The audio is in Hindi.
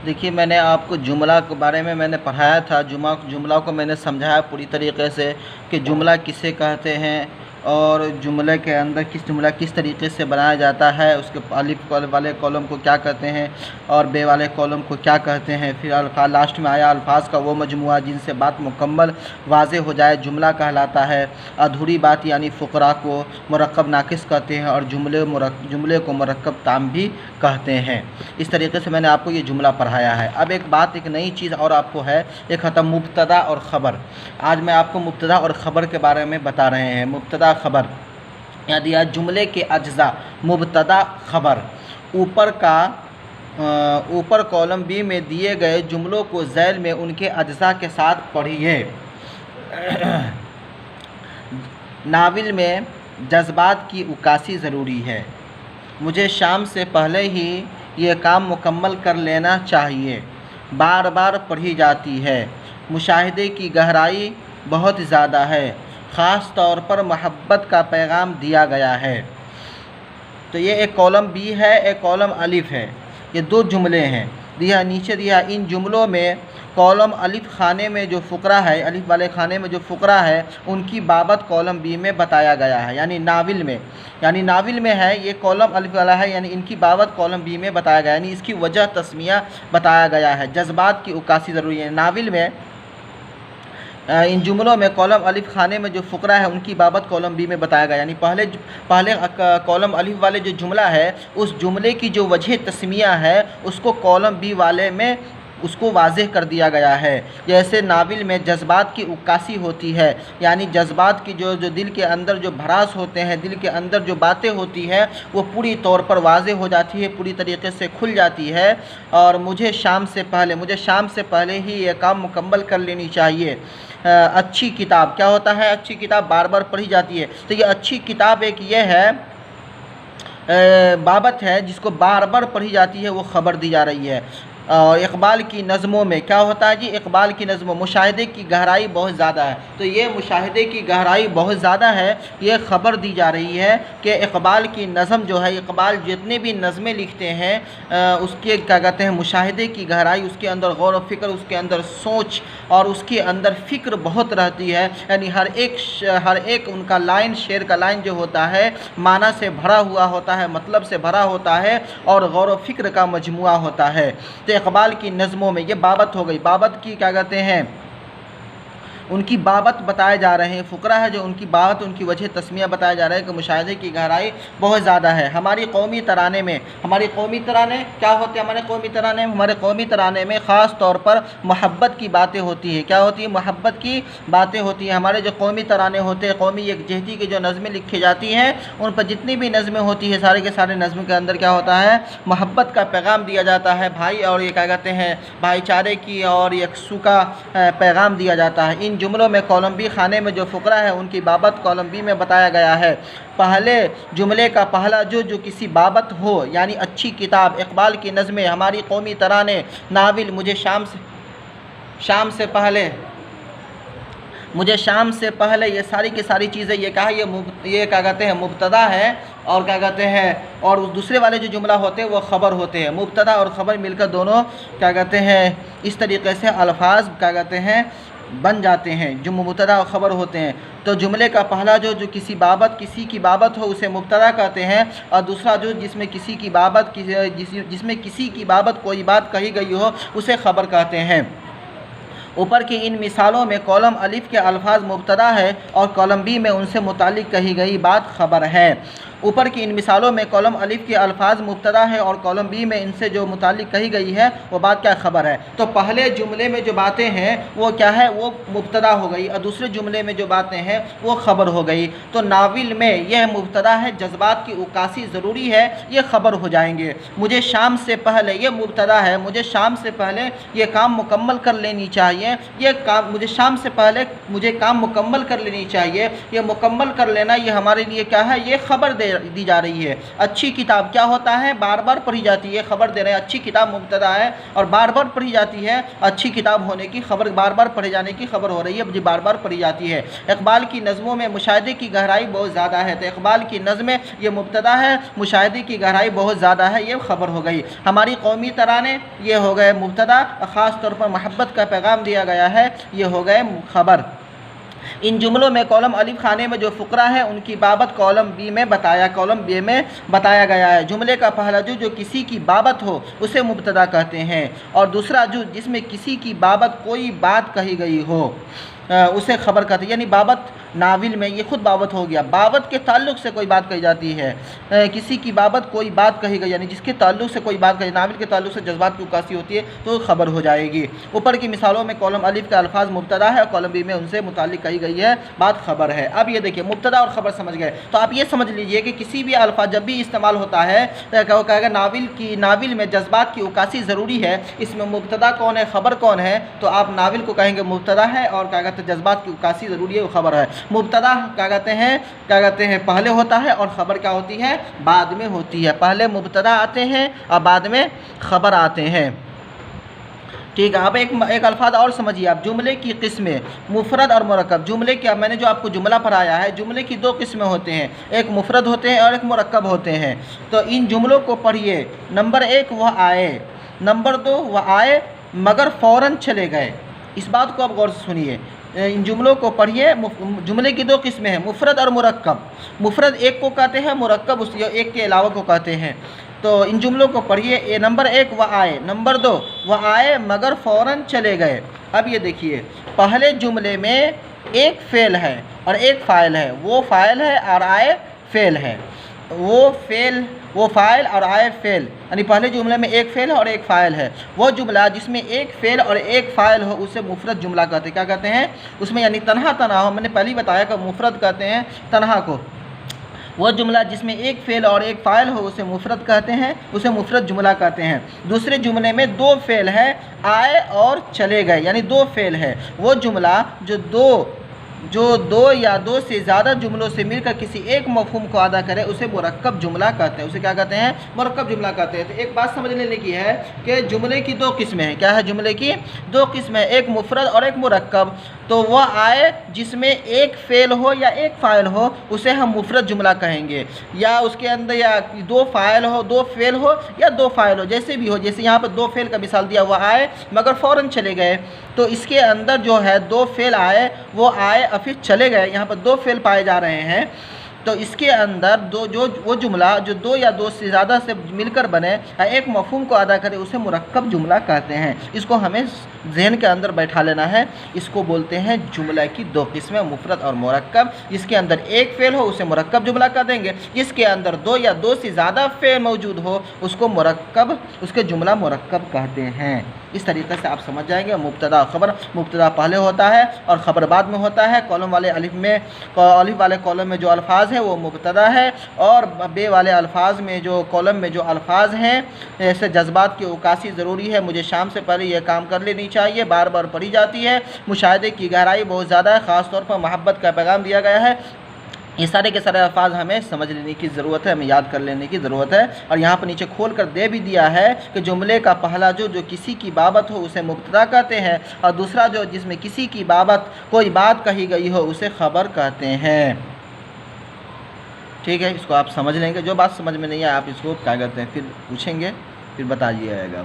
देखिए, मैंने आपको जुमला के बारे में मैंने पढ़ाया था। जुमला को मैंने समझाया पूरी तरीके से कि जुमला किसे कहते हैं और जुमले के अंदर जुमला किस तरीके से बनाया जाता है, उसके अलिफ वाले कॉलम को क्या कहते हैं और बे वाले कॉलम को क्या कहते हैं। फिर लास्ट में आया अल्फाज का वो मजमुआ जिनसे बात मुकम्मल वाज़े हो जाए जुमला कहलाता है। अधूरी बात यानी फ़ुक़रा को मुरक्कब नाक़िस कहते हैं और जुमले को मुरक्कब ताम भी कहते हैं। इस तरीके से मैंने आपको ये जुमला पढ़ाया है। अब एक नई चीज़ और आपको है, एक होता मुब्तदा और ख़बर। आज मैं आपको मुब्तदा और ख़बर के बारे में बता रहे हैं। मुब्तदा ख़बर या दिया जुमले के अज्जा मुब्तदा ख़बर। ऊपर कॉलम बी में दिए गए जुमलों को ज़ैल में उनके अज्जा के साथ पढ़िए। नाविल में जज्बात की उकासी ज़रूरी है। मुझे शाम से पहले ही ये काम मुकम्मल कर लेना चाहिए। बार बार पढ़ी जाती है। मुशाहिदे की गहराई बहुत ज़्यादा है। ख़ास तौर पर मोहब्बत का पैगाम दिया गया है। तो ये एक कॉलम बी है, एक कॉलम अलिफ़ है। ये दो जुमले हैं। दिया नीचे दिया इन जुमलों में कॉलम अलिफ़ खाने में जो फ़ुक़रा है, अलिफ़ वाले खाने में जो फ़ुक़रा है उनकी बाबत कॉलम बी में बताया गया है। यानी नाविल में है ये कॉलम अलिफ़ वाला है, यानी इनकी बाबत कॉलम बी में बताया गया, यानी इसकी वजह तस्मिया बताया गया है। जज्बात की उकासी ज़रूरी है। नाविल में इन जुमलों में कॉलम अलिफ़ खाने में जो फ़ुक़रा है उनकी बाबत कॉलम बी में बताया गया, यानी पहले कॉलम अलिफ़ वाले जो जुमला है उस जुमले की जो वजह तस्मिया है उसको कॉलम बी वाले में उसको वाज़ेह कर दिया गया है। जैसे नाविल में जज्बात की उक्कासी होती है, यानी जज्बात की जो दिल के अंदर जो भड़ास होते हैं, दिल के अंदर जो बातें होती है वो पूरी तौर पर वाज़ेह हो जाती है, पूरी तरीके से खुल जाती है। और मुझे शाम से पहले ही ये काम मुकम्मल कर लेनी चाहिए। अच्छी किताब क्या होता है? अच्छी किताब बार बार पढ़ी जाती है। तो ये अच्छी किताब एक ये है बाबत है जिसको बार बार पढ़ी जाती है, वो ख़बर दी जा रही है। और इक़बाल की नज़मों में क्या होता है जी? इक़बाल की नज़मों मुशाहिदे की गहराई बहुत ज़्यादा है। तो ये मुशाहिदे की गहराई बहुत ज़्यादा है, ये ख़बर दी जा रही है कि इक़बाल की नज़म जो है, इक़बाल जितने भी नज़में लिखते हैं उसके क्या कहते हैं मुशाहिदे की गहराई, उसके अंदर गौर व फ़िक्र, उसके अंदर सोच और उसके अंदर फ़िक्र बहुत रहती है। यानी हर एक उनका लाइन, शेर का लाइन जो होता है माना से भरा हुआ होता है, मतलब से भरा होता है और गौर व फ़िक्र का मजमुआ होता है। तो इक़बाल की नज़मों में ये बाबत हो गई। बाबत की क्या कहते हैं, उनकी बाबत बताए जा रहे हैं। फ़ुक़रा है जो उनकी बात, उनकी वजह तस्मिया बताया जा रहा है कि मुशाहिदे की गहराई बहुत ज़्यादा है। हमारे कौमी तराने क्या होते हैं? हमारे कौमी तराने में ख़ास तौर पर मोहब्बत की बातें होती है। क्या होती है? मोहब्बत की बातें होती हैं। हमारे जो कौमी तराने होते हैं, कौमी यकजहती की जो नज़में लिखी जाती हैं, उन पर जितनी भी नज़में होती है सारे के सारे नज़मों के अंदर क्या होता है? मोहब्बत का पैगाम दिया जाता है भाई, और ये क्या कहते हैं भाईचारे की और यकसू का पैगाम दिया जाता है। इन जुमलों में कॉलम बी खाने में जो फ़ुक़रा है उनकी बाबत कॉलम बी में बताया गया है। पहले जुमले का पहला जो किसी बाबत हो, यानी अच्छी किताब, इक़बाल की नज़में, हमारी कौमी तराने, नाविल, मुझे शाम से पहले ये सारी की सारी चीज़ें, ये कहा ये क्या कहते हैं मुब्तदा है, और क्या कहते हैं और दूसरे वाले जो जुमला होते हैं वो ख़बर होते हैं। मुब्तदा और ख़बर मिलकर दोनों क्या कहते हैं इस तरीके से अल्फाज क्या कहते हैं बन जाते हैं जो मुब्तदा और ख़बर होते हैं। तो जुमले का पहला जो किसी की बाबत हो उसे मुब्तदा कहते हैं, और दूसरा जो जिसमें किसी की बाबत कोई बात कही गई हो उसे ख़बर कहते हैं। ऊपर की इन मिसालों में कॉलम अलिफ़ के अल्फाज मुब्तदा है और कॉलम बी में उनसे मुतालिक कही गई बात ख़बर है। ऊपर की इन मिसालों में कॉलम अलिफ़ के अल्फाज मुब्तदा है और कॉलम बी में इनसे जो मुतालिक कही गई है वो बात क्या ख़बर है। तो पहले जुमले में जो बातें हैं वो क्या है, वो मुब्तदा हो गई, और दूसरे जुमले में जो बातें हैं वो ख़बर हो गई। तो नाविल में यह मुब्तदा है, जज्बात की उकासी ज़रूरी है, ये ख़बर हो जाएंगे। मुझे शाम से पहले, ये मुब्तदा है, मुझे शाम से पहले ये काम मुकम्मल कर लेनी चाहिए, ये काम मुझे शाम से पहले मुझे काम मुकम्मल कर लेनी चाहिए। ये मुकम्मल कर लेना ये हमारे लिए क्या है, ये ख़बर दे दी जा रही है। अच्छी किताब क्या होता है, बार बार पढ़ी जाती है, खबर दे रहे हैं। अच्छी किताब मुब्तदा है और बार बार पढ़ी जाती है। अच्छी किताब होने की खबर, बार बार पढ़े जाने की खबर हो रही है, जी बार बार पढ़ी जाती है। इकबाल की नज़मों में मुशाहिदे की गहराई बहुत ज़्यादा है। तो इकबाल की नज़में ये मुब्तदा है, मुशाहिदे की गहराई बहुत ज़्यादा है, ये खबर हो गई। हमारी कौमी तराने ये हो गए मुब्तदा, ख़ास तौर पर मोहब्बत का पैगाम दिया गया है, ये हो गए खबर। इन जुमलों में कॉलम अलिफ खाने में जो फ़ुकरा है उनकी बाबत कॉलम बी में बताया गया है। जुमले का पहला जुज़ जो किसी की बाबत हो उसे मुब्तदा कहते हैं, और दूसरा जुज़ जिसमें किसी की बाबत कोई बात कही गई हो उसे खबर कहते हैं। यानी बाबत नाविल में ये खुद बाबत हो गया, बाबत के ताल्लुक़ से कोई बात कही जाती है। किसी की बाबत कोई बात कही गई यानी जिसके ताल्लुक़ से कोई बात कही, नाविल के ताल्लुक़ से जज्बात की उक्कासी होती है तो खबर हो जाएगी। ऊपर की मिसालों में कॉलम अलिफ का अल्फाज मुब्तदा है और कॉलम बी में उनसे मुताल्लिक़ कही गई है बात खबर है। अब ये देखिए मुब्तदा और ख़बर समझ गए, तो आप ये समझ लीजिए कि किसी भी अल्फाज जब भी इस्तेमाल होता है तो कहेगा नाविल में जज्बात की उक्कासी ज़रूरी है, इसमें मुब्तदा कौन है, ख़बर कौन है, तो आप नाविल को कहेंगे मुब्तदा है और क्या कहते हैं जज्बात की उक्कासी ज़रूरी है वो खबर है। मुब्तदा क्या कहते हैं पहले होता है और ख़बर क्या होती है बाद में होती है। पहले मुब्तदा आते हैं और बाद में ख़बर आते हैं। ठीक है, अब एक अल्फाज और समझिए आप, जुमले की किस्में मुफरद और मुरक्कब। जुमले की, मैंने जो आपको जुमला पढ़ाया है, जुमले की दो किस्में होते हैं, एक मुफरद होते हैं और एक मुरक्कब होते हैं। तो इन जुमलों को पढ़िए। नंबर एक वह आए, नंबर दो वह आए मगर फ़ौरन चले गए। इस बात को आप गौर से सुनिए, इन जुमलों को पढ़िए। जुमले की दो किस्में हैं, मुफरद और मुरक्कब। मुफरद एक को कहते हैं, मुरक्कब उस एक के अलावा को कहते हैं। तो इन जुमलों को पढ़िए। नंबर एक वह आए, नंबर दो वह आए मगर फ़ौरन चले गए। अब ये देखिए, पहले जुमले में एक फ़ेल है और एक फ़ाइल है, वो फ़ाइल है और आए फ़ेल है। वो फ़ाइल और आए फ़ेल, यानी पहले जुमले में एक फ़ेल है और एक फ़ाइल है। वो जुमला जिसमें एक फ़ेल और एक फ़ाइल हो उसे मुफरद जुमला कहते हैं। क्या कहते हैं उसमें, यानी तन्हा हो। मैंने पहले ही बताया कि मुफरद कहते हैं तन्हा को। वो जुमला जिसमें एक फ़ेल और एक फ़ाइल हो उसे मुफरद कहते हैं, उसे मुफरद जुमला कहते हैं। दूसरे जुमले में दो फ़ेल है, आए और चले गए, यानी दो फ़ेल है। वो जुमला जो दो या दो से ज़्यादा जुमलों से मिलकर किसी एक मफ़हूम को अदा करे उसे मुरक्कब जुमला कहते हैं। उसे क्या कहते हैं, मुरक्कब जुमला कहते हैं। तो एक बात समझ लेने की है कि जुमले की दो किस्में हैं। क्या है, जुमले की दो किस्में, एक मुफरद और एक मुरक्कब। तो वह आए जिसमें एक फ़ेल हो या एक फ़ाइल हो उसे हम मुफरद जुमला कहेंगे, या उसके अंदर या दो फ़ाइल हो, दो फ़ेल हो या दो फ़ाइल हो, जैसे भी हो। जैसे यहाँ पर दो फ़ेल का मिसाल दिया, हुआ आए मगर फ़ौरन चले गए, तो इसके अंदर जो है दो फ़ेल आए, वो आए और फिर चले गए, यहाँ पर दो फ़ेल पाए जा रहे हैं। तो इसके अंदर वो जुमला जो दो या दो से ज़्यादा से मिलकर बने एक मफ़हूम को अदा करे उसे मुरक्कब जुमला कहते हैं। इसको हमें जहन के अंदर बैठा लेना है। इसको बोलते हैं जुमला की दो किस्में, मुफरद और मुरक्कब। जिसके अंदर एक फ़ेल हो उसे मुरक्कब जुमला कह देंगे, जिसके अंदर दो या दो से ज़्यादा फ़ेल मौजूद हो उसके जुमला मुरक्कब कहते हैं। इस तरीक़े से आप समझ जाएंगे। मुब्तदा ख़बर, मुब्तदा पहले होता है और ख़बर बाद में होता है। कॉलम वाले अलिफ वाले कॉलम में जो अल्फाज है वो मुब्तदा है, और बे वाले अल्फाज में जो कॉलम में जो अल्फाज हैं ऐसे जज्बात की उक्कासी ज़रूरी है, मुझे शाम से पहले यह काम कर लेनी चाहिए, बार बार पढ़ी जाती है। मुशाहिदे की गहराई बहुत ज़्यादा है, ख़ास तौर पर मोहब्बत का पैगाम दिया गया है। ये सारे के सारे अल्फाज हमें समझ लेने की ज़रूरत है, हमें याद कर लेने की ज़रूरत है। और यहाँ पर नीचे खोल कर दे भी दिया है कि जुमले का पहला जो किसी की बाबत हो उसे मुब्तदा कहते हैं, और दूसरा जो जिसमें किसी की बाबत कोई बात कही गई हो उसे ख़बर कहते हैं। ठीक है, इसको आप समझ लेंगे। जो बात समझ में नहीं है आप इसको क्या कहते हैं फिर पूछेंगे, फिर बताइएगा।